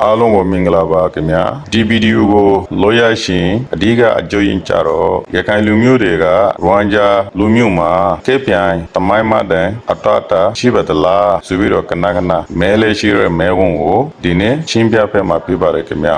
အားလုံးကိုမင်္ဂလာပါခင်ဗျာဒီဗီဒီယိုကိုလောရရှင်အဓိကအကျိုးရင်းကြတော့ရခိုင်လူမျိုးတွေကရွမ်ဂျာလူမျိုးမှာခေပြိုင်တမိုင်းမတန်အတတာရှိပါသလားဆိုပြီးတော့ကနမဲလေးရှိတဲ့မဲဝန်ကိုဒီနေ့ချင်းပြဖက်မှာပြပါတယ်ခင်ဗျာ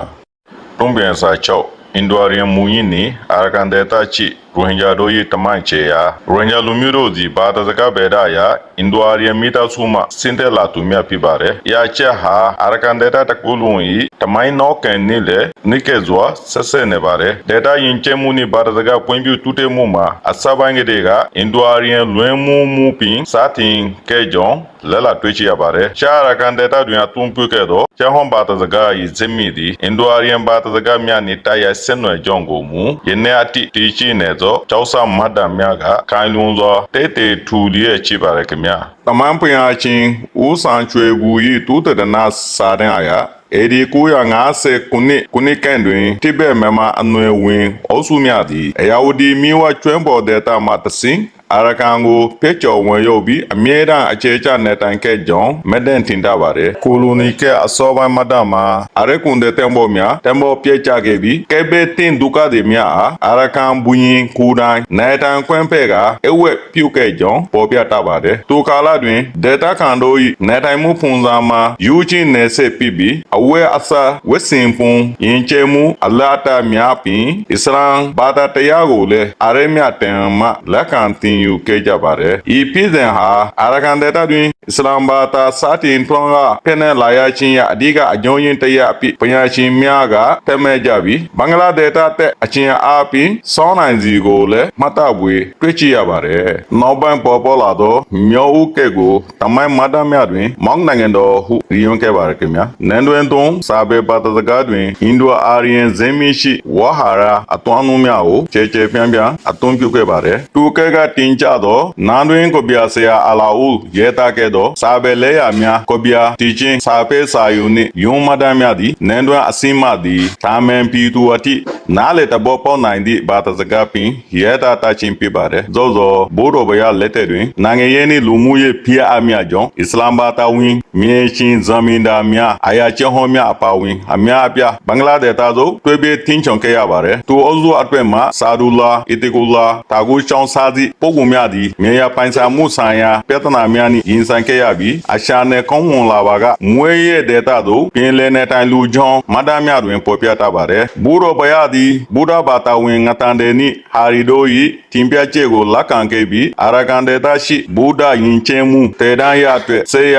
တုံးပြန်စာချုပ်အင်ဒိုရီယန်မူရင်းနေအာရကန်ဒေတာချီရိုဟင်ဂျာတို့ရဲ့တမိုင်းချေရာရိုဟင်ဂျာလူမျိုးတို့ဒီဘာသာစကားဗေဒရာအင်ဒိုရီယန်မီတာစုမှစင်တယ်လာသူများပြပါတယ်။ရာချက်ဟာအာရကန်ဒေတာတကူလုံးဤတမိုင်းနောကန်နေလေနိကေဇွာဆက်ဆက်နေပါတယ်။ဒေတာယဉ်ကျေးမှုနဲ့ဘာသာစကားပွင့်ပြတူတဲ့မှုမှာအစပိုင်းကတည်းကအင်ဒိုရီယန်လွင်မှုပင်စတင်ကဲကြောင့်လဲလာတွေ့ချရပါတယ်။ရှားရကန်ဒေတာတွင်အသွင်ပြုခဲ့တော့ကျဟွန်ဘာသာစကားဤဇမီဒီအင်ဒိုရီယန်ဘာသာစကားများနဲ့တရားဆက်နွယ်ကြောင်းကိုမူယနေ့အတိတီရှိနေသောကျောက်ဆမတ်တများကခိုင်လွန်စွာတဲထူလျက်ရှိပါရခင်ဗျာတမန်ပညာချင်းဦးဆောင်ချွေဘူးဤတူတဒနာစာတဲ့အရာ1950ခုနှစ်ကန်တွင်တိဘက်မြန်မာအနွယ်ဝင်အုပ်စုများသည်အယာဝတီမြို့ဝကျွမ်းပေါ်ဒေတာမှတဆင်အာရကန်ကိုဖက်ကျော်ဝင်ရုပ်ပြီးအမြဲတမ်းအခြေချနေတိုင်ခဲ့ကြောင်းမဒန်တင်တာပါတယ်ကိုလိုနီကကအစောပိုင်းမတ်တမှာအရကွန်တဲ့တံပေါ်များတံပေါ်ပြည့်ကြခဲ့ပြီးကဲဘဲတင်ဒုက္ခတွေများအာရကန်ဘူးရင်ကိုတိုင်းနေတိုင်ခွင့်ဖက်ကအဝက်ပြုတ်ခဲ့ကြောင်းပေါ်ပြတာပါတယ်တူကာလတွင်ဒေတာခန်တို့၏နေတိုင်မှုဖုန်စာမှာယူချင်းနေဆက်ပြီးအဝဲအစာဝက်စင်ပွန်ယင်ကျဲမှုအလာတာများပြီးအစ္စလမ်ဘာသာတရားကိုလည်းအရဲမြတန်မှလက်ခံတင်ယူခဲ့ကြပါတယ်။ဤပြည်စဉ်ဟာအာရကန်ဒေတာတွင်အစ္စလာမ်ဘာသာစတင်ထွန်းကဖက်နဲ့လာရချင်းရအဓိကအကြောင်းရင်းတရားအဖြစ်ပညာရှင်များကတတ်မဲ့ကြပြီးဘင်္ဂလားဒေတာတဲ့အချင်းအားဖြင့်စောင်းနိုင်စီကိုလည်းမှတ်တပွေတွေ့ကြရပါတယ်။နောက်ပိုင်းပေါ်လာသောမြောက်ဦးကဲ့ကိုတမိုင်းမတ်တများတွင်မောင်းနိုင်ငံတော်ဟုရည်ရွယ်ခဲ့ပါတယ်ခင်ဗျာ။နန်တွင်သုံးစာပေဘာသာစကားတွင်အင်ဒိုအာရီယန်ဇင်းမရှိဝါဟာရာအသွမ်းမှုများကိုကျဲကျဲပြန့်ပြန့်အသွင်ပြုခဲ့ပါတယ်။တူကဲကတင်ကြသောနာတွင်ကိုပြဆရာအလာဦးရဲတာကဲ့သို့စာပေလဲရများကိုပြတီချင်းစာပေစာယူနှင့်ယုံမတမ်းများသည်နန်တွင်အစင်းမသည်သာမန်ပြည်သူအထိနားလေတဘောပေါနိုင်သည့်ဘာသာစကားပင်ရဲတာတချင်းပြပါတယ်။ဇောဇောဘိုးတော်ဘရလက်တဲ့တွင်နိုင်ငံရေးနှင့်လူမှုရေးဖိအားများကြောင့်အစ္စလာမ်ဘာသာဝင်မြေရှင်ဇမင်ဒါများအာယာကျဟောများအပါဝင်အများအပြားဘင်္ဂလားဒေသသို့တွေ့ပြီးတင်းချောင်ခဲ့ရပါတယ်။သူအုပ်စုအတွက်မှဆာဒူလာအီတီကူလာတာဂူချောင်းစာသည့်ပုဂ္ဂိုလ်များသည်မြေယာပိုင်ဆိုင်မှုဆိုင်ရာပြဿနာများနှင့်ရင်ဆိုင်ခဲ့ရပြီးအရှာနယ်ကောင်းမွန်လာပါကမွေးရဲ့ဒေသသို့ပြင်လယ်နယ်တိုင်လူချောင်းမတ်တများတွင်ပေါ်ပြတတ်ပါတယ်။ဘူရောဘယသည်ဘူဒဘာတာဝင်ငတန်တဲ့နှင့်ဟာရီတို့၏တင်ပြချက်ကိုလက်ခံခဲ့ပြီးအာရကန်ဒေသရှိဘူဒယင်ကျဲမှုတေတန်းရအတွက်ဆေးရ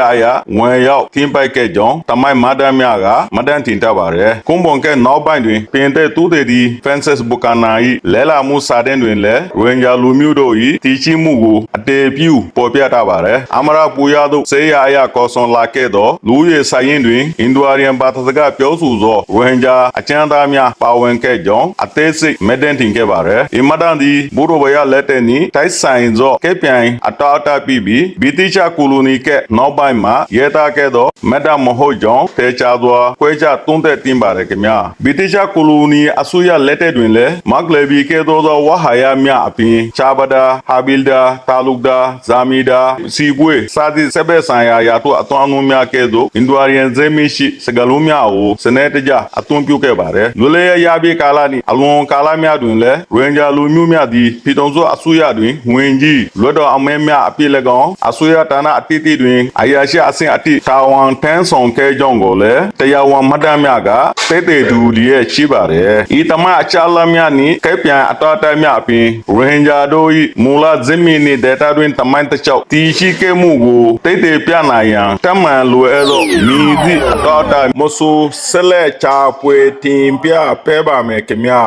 အဝင်ရောက်တင်ပိုက်ခဲ့ကြောင်းတမိုင်းမတ်တများကမတန်တင်တတ်ပါတယ်။ကွန်ပွန်ကဲနောက်ပိုင်းတွင်ပြင်တဲ့တူတဲ့ဒီဖန်ဆက်ဘူကနာ၏လဲလာမှုစာတဲ့တွင်လည်းဝင်ကြလူမျိုးတို့၏တည်ရှိမှုကိုအတေပြုပေါ်ပြတတ်ပါတယ်။အမရပူရတို့ဆေးရအကောဆွန်လာခဲ့သောလူရဲ့ဆိုင်ရင်တွင်အင်ဒိုရီယန်ဘာသာစကားပြောဆိုသောဝင်ကြအချမ်းသားများပါဝင်ခဲ့ကြောင်းအသေးစိတ်မတန်တင်ခဲ့ပါတယ်။ဒီမတန်ဒီဘူရိုဘယလက်တဲ့နီတိုက်ဆိုင်သောကဲပြိုင်အတာအတာပြီးဗီတိချကိုလိုနီကဲနောက်ပိုင်းမှာရဲတာခဲ့သောမတမဟုတ်ကြောင်းတေချာသောခွဲခြားတွန်းတဲ့တင်ပါတယ်ခင်ဗျာဗီတိချကိုလိုနီအစိုးရလက်တဲ့တွင်လည်းမဂ်လေဘီကဲသောဝဟာယာများအပြင်ချာဘဒါဟာဘီလ်ဒါတာလုကဒါဇာမီဒါစီပွေစာသည့်စပယ်ဆိုင်ရာရာတို့အသွမ်းမှုများကဲ့သို့အင်ဒိုရီယန်ဇေမရှိစကလုံးများကိုစနေတကြအသွင်ပြုခဲ့ပါတယ်လူလေရပြီးကာလနှင့်အလွန်ကာလများတွင်လည်းရိုဟင်ဂျာလူမျိုးများသည်ပြည်တော်စုအစိုးရတွင်ဝင်ကြီးလွတ်တော်အမဲများအပြည့်၎င်းအစိုးရဌာနအသီးသီးတွင်အရာရှိအဆင့်အတိတာဝန်ထမ်းဆောင်ခဲ့ကြောင်းကိုလည်းတရားဝင်မှတ်တမ်းများကတိတ်တူလျက်ရှိပါတယ်ဤတမအချာလများနှင့်ကဲပြန်အတော်တိုင်များအပြင်ရိုဟင်ဂျာတို့၏မူလဇမီနှင့်ဒေတာတွင်တမိုင်းတချောက်တည်ရှိခဲ့မှုကိုတိတ်ပြနိုင်ရန်တမန်လိုအပ်သောမြည်သည့်အတော်တိုင်မဆူဆက်လက်ချပွေတင်ပြပဲပါမယ်ခင်ဗျာ